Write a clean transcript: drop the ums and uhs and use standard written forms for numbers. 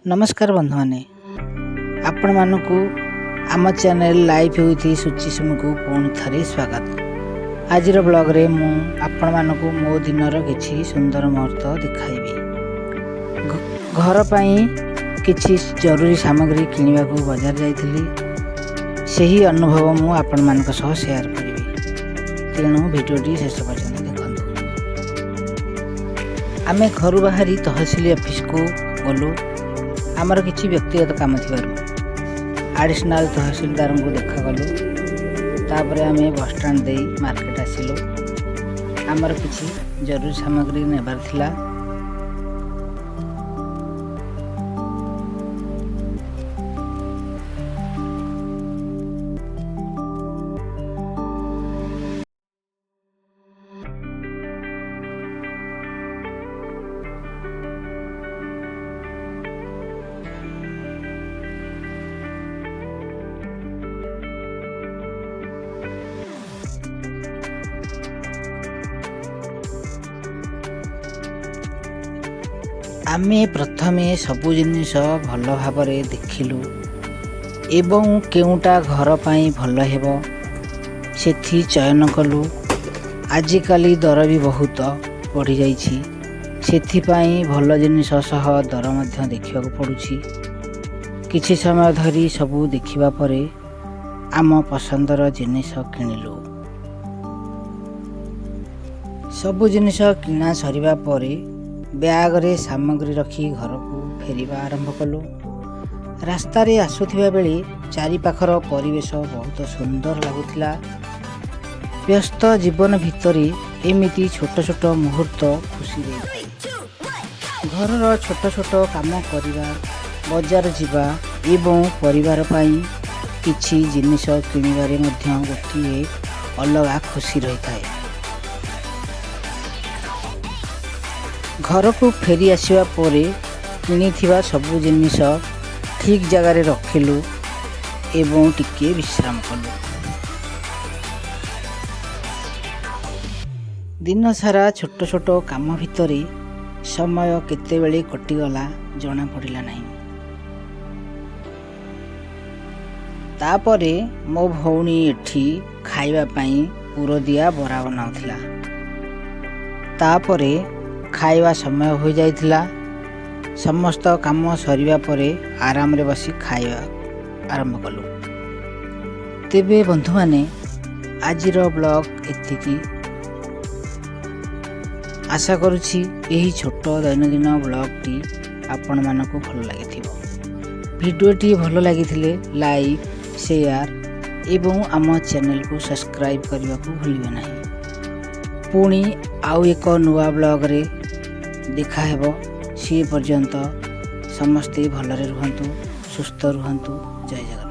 नमस्कार बंधु माने आपण मानकु आम चैनल लाइव होती सूची सुम को पुणी थरे स्वागत। आज ब्लॉग रे मु आपण मानकु मो दिनर किछि सुंदर मुहूर्त दिखाइबी। घर पई किछि जरूरी सामग्री किनिबा को बाजार जाइथिली, सही अनुभव मु आपण मानक सह शेयर करिबी। तेणु भिडियोटी शेष पर्यंत देखंतु। आमे घर बाहरी तहसील ऑफिस को गलु। आमर किछि व्यक्तिगत काम थिबारु एडिशनल तहसीलदार को देखा गलु। तापरे आमे बस स्टैंड दे मार्केट आसिलु। आमर किछि जरूरी सामग्री नेबार थिला। आमे प्रथमे सबु जिनिस भल भाबरे देखिलु एवं केउटा घर पाई भल हेबो सेथि चयन कलु। आजिकाली दर भी बहुत बढ़ी जाइछि, सेथि पाई भल जिनिस सह दर मध्य देखिबा को पडुछि। किछि समय धरी सबु देखिबा परे आम पसंदर जिनिस किनिलु। सबु जिनिस किना सरिबा परे बैग रे सामग्री रखी घर को फेरिबा आरंभ कलु। रास्ता रे आसुथिबा बेले चारि पाखर परिवेश बहुत सुंदर लागुथिला। व्यस्त जीवन भितरे एमिति छोट छोट मुहूर्त खुशी दे। घर छोट छोट काम करिबा, बाजार जिबा एवं परिवार पाई किछि जिनिस किनिबारे मध्य गोटिए अलगा खुशी रही थाए। घर को फेरी आसिबा परे किनिथिबा सबु जिनिस ठीक जगह रे रखिलु एवं टिके विश्राम कलु। दिन सारा छोट छोट काम भितरे समय केतेबेले कटिगला जना पड़िला नहीं। तापरे मो भौणी एठी खाइबा पई पुरदिया बरा बनाउथिला। तापरे खाइबा समय हो जाइथिला। समस्त काम सरिबा परे आराम रे बसी खाइबा आरंभ कलु। तेबे बंधु माने आजिर ब्लॉग एतिकी। आशा करुछि एही छोट दैनंदिन ब्लॉग टी आपण मानको भल लागिथिबो। भिडियोटी भल लागिथिले लाइक, शेयर एवं आम चैनल को सब्सक्राइब करने को भूलिबे नहीं। पुणी आउ एक नुआ ब्लॉग रे देखा हेबो। सी पर्यंत समस्ते भलरे रुहंतु, सुस्थ रुहंतु। जय जगन्नाथ।